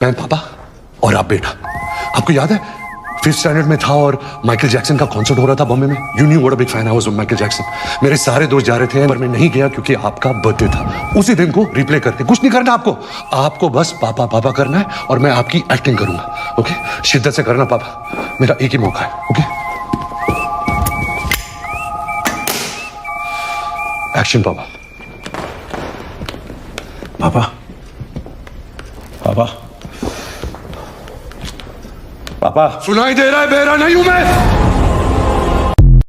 मैं पापा और आप बेटा। आपको याद है 5th स्टैंडर्ड में था और माइकल जैक्सन का कॉन्सर्ट हो रहा था बॉम्बे में। You knew what a big fan I was of Michael Jackson. मेरे सारे दोस्त जा रहे थे पर मैं नहीं गया क्योंकि आपका बर्थडे था। उसी दिन को रिप्ले करते, कुछ नहीं करना आपको, आपको बस पापा पापा करना है और मैं आपकी एक्टिंग करूंगा। ओके, शिद्दत से करना पापा, मेरा एक ही मौका है। ओके, एक्शन पापा। पापा पापा पापा सुनाई दे रहा है? बेरा नहीं हूं मैं।